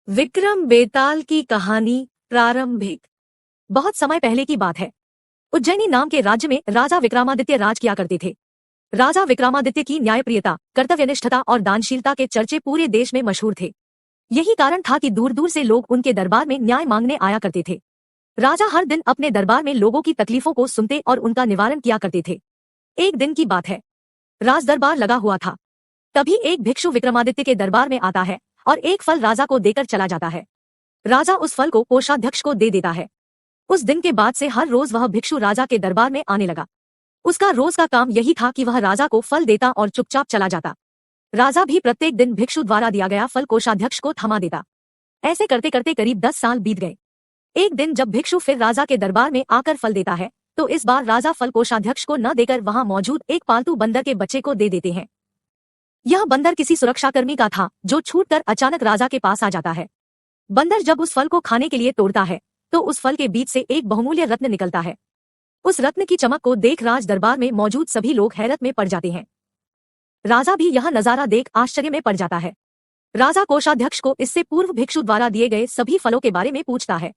विक्रम बेताल की कहानी प्रारंभिक। बहुत समय पहले की बात है। उज्जैनी नाम के राज्य में राजा विक्रमादित्य राज किया करते थे। राजा विक्रमादित्य की न्यायप्रियता, कर्तव्यनिष्ठता और दानशीलता के चर्चे पूरे देश में मशहूर थे। यही कारण था कि दूर दूर से लोग उनके दरबार में न्याय मांगने आया करते थे। राजा हर दिन अपने दरबार में लोगों की तकलीफों को सुनते और उनका निवारण किया करते थे। एक दिन की बात है, राज दरबार लगा हुआ था। तभी एक भिक्षु विक्रमादित्य के दरबार में आता है और एक फल राजा को देकर चला जाता है। राजा उस फल को कोषाध्यक्ष को दे देता है। उस दिन के बाद से हर रोज वह भिक्षु राजा के दरबार में आने लगा। उसका रोज का काम यही था कि वह राजा को फल देता और चुपचाप चला जाता। राजा भी प्रत्येक दिन भिक्षु द्वारा दिया गया फल कोषाध्यक्ष को थमा देता। ऐसे करते करते करीब 10 साल बीत गए। एक दिन जब भिक्षु फिर राजा के दरबार में आकर फल देता है तो इस बार राजा फल कोषाध्यक्ष को न देकर वहां मौजूद एक पालतू बंदर के बच्चे को दे देते हैं। यह बंदर किसी सुरक्षाकर्मी का था जो छूटकर अचानक राजा के पास आ जाता है। बंदर जब उस फल को खाने के लिए तोड़ता है तो उस फल के बीच से एक बहुमूल्य रत्न निकलता है। उस रत्न की चमक को देख राज दरबार में मौजूद सभी लोग हैरत में पड़ जाते हैं। राजा भी यह नजारा देख आश्चर्य में पड़ जाता है। राजा कोषाध्यक्ष को इससे पूर्व भिक्षु द्वारा दिए गए सभी फलों के बारे में पूछता है।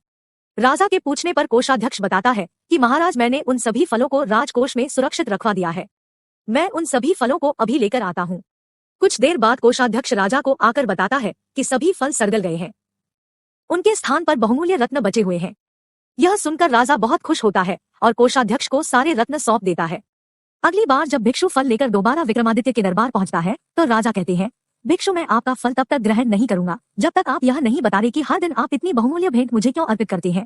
राजा के पूछने पर कोषाध्यक्ष बताता है कि महाराज, मैंने उन सभी फलों को राजकोष में सुरक्षित रखवा दिया है। मैं उन सभी फलों को अभी लेकर आता हूँ। कुछ देर बाद कोषाध्यक्ष राजा को आकर बताता है कि सभी फल सड़गल गए हैं। उनके स्थान पर बहुमूल्य रत्न बचे हुए हैं। यह सुनकर राजा बहुत खुश होता है और कोषाध्यक्ष को सारे रत्न सौंप देता है। अगली बार जब भिक्षु फल लेकर दोबारा विक्रमादित्य के दरबार पहुंचता है तो राजा कहते हैं, भिक्षु, मैं आपका फल तब तक ग्रहण नहीं करूंगा जब तक आप यह नहीं बता रहे कि हर दिन आप इतनी बहुमूल्य भेंट मुझे क्यों अर्पित करते हैं।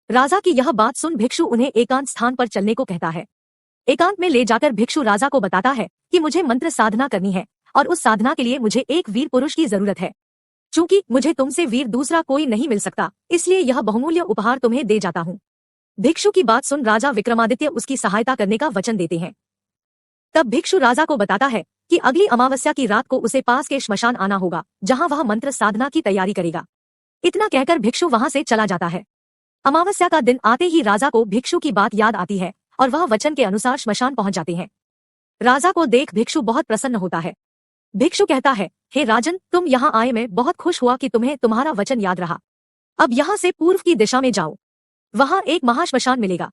राजा की यह बात सुन भिक्षु उन्हें एकांत स्थान पर चलने को कहता है। एकांत में ले जाकर भिक्षु राजा को बताता है कि मुझे मंत्र साधना करनी है और उस साधना के लिए मुझे एक वीर पुरुष की जरूरत है। चूंकि मुझे तुमसे वीर दूसरा कोई नहीं मिल सकता, इसलिए यह बहुमूल्य उपहार तुम्हें दे जाता हूँ। भिक्षु की बात सुन राजा विक्रमादित्य उसकी सहायता करने का वचन देते हैं। तब भिक्षु राजा को बताता है कि अगली अमावस्या की रात को उसे पास के श्मशान आना होगा, जहाँ वह मंत्र साधना की तैयारी करेगा। इतना कहकर भिक्षु वहां से चला जाता है। अमावस्या का दिन आते ही राजा को भिक्षु की बात याद आती है और वह वचन के अनुसार श्मशान पहुंच जाते हैं। राजा को देख भिक्षु बहुत प्रसन्न होता है। भिक्षु कहता है, हे राजन, तुम यहाँ आए, मैं बहुत खुश हुआ कि तुम्हें तुम्हारा वचन याद रहा। अब यहाँ से पूर्व की दिशा में जाओ, वहाँ एक महाश्मशान मिलेगा।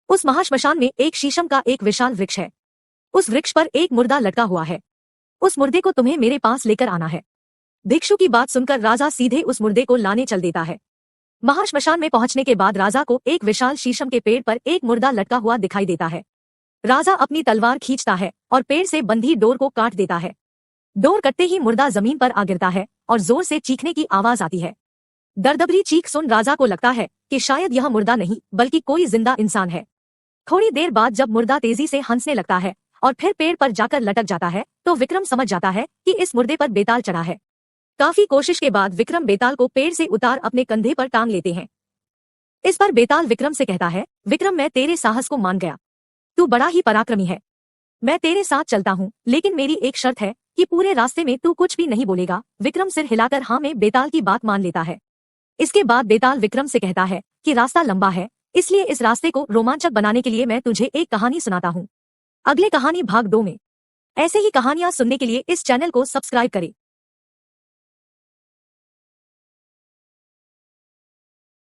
उस महाश्मशान में एक शीशम का एक विशाल वृक्ष है। उस वृक्ष पर एक मुर्दा लटका हुआ है। उस मुर्दे को तुम्हें मेरे पास लेकर आना है। भिक्षु की बात सुनकर राजा सीधे उस मुर्दे को लाने चल देता है। महाश्मशान में पहुंचने के बाद राजा को एक विशाल शीशम के पेड़ पर एक मुर्दा लटका हुआ दिखाई देता है। राजा अपनी तलवार खींचता है और पेड़ से बंधी डोर को काट देता है। डोर कटते ही मुर्दा जमीन पर आ गिरता है और जोर से चीखने की आवाज आती है। दर्दभरी चीख सुन राजा को लगता है कि शायद यह मुर्दा नहीं बल्कि कोई जिंदा इंसान है। थोड़ी देर बाद जब मुर्दा तेजी से हंसने लगता है और फिर पेड़ पर जाकर लटक जाता है तो विक्रम समझ जाता है कि इस मुर्दे पर बेताल चढ़ा है। काफी कोशिश के बाद विक्रम बेताल को पेड़ से उतार अपने कंधे पर टांग लेते हैं। इस पर बेताल विक्रम से कहता है, विक्रम, मैं तेरे साहस को मान गया। तू बड़ा ही पराक्रमी है। मैं तेरे साथ चलता हूँ, लेकिन मेरी एक शर्त है कि पूरे रास्ते में तू कुछ भी नहीं बोलेगा। विक्रम सिर हिलाकर हाँ में बेताल की बात मान लेता है। इसके बाद बेताल विक्रम से कहता है कि रास्ता लंबा है, इसलिए इस रास्ते को रोमांचक बनाने के लिए मैं तुझे एक कहानी सुनाता हूँ। अगले कहानी भाग 2 में। ऐसे ही कहानियां सुनने के लिए इस चैनल को सब्सक्राइब करें।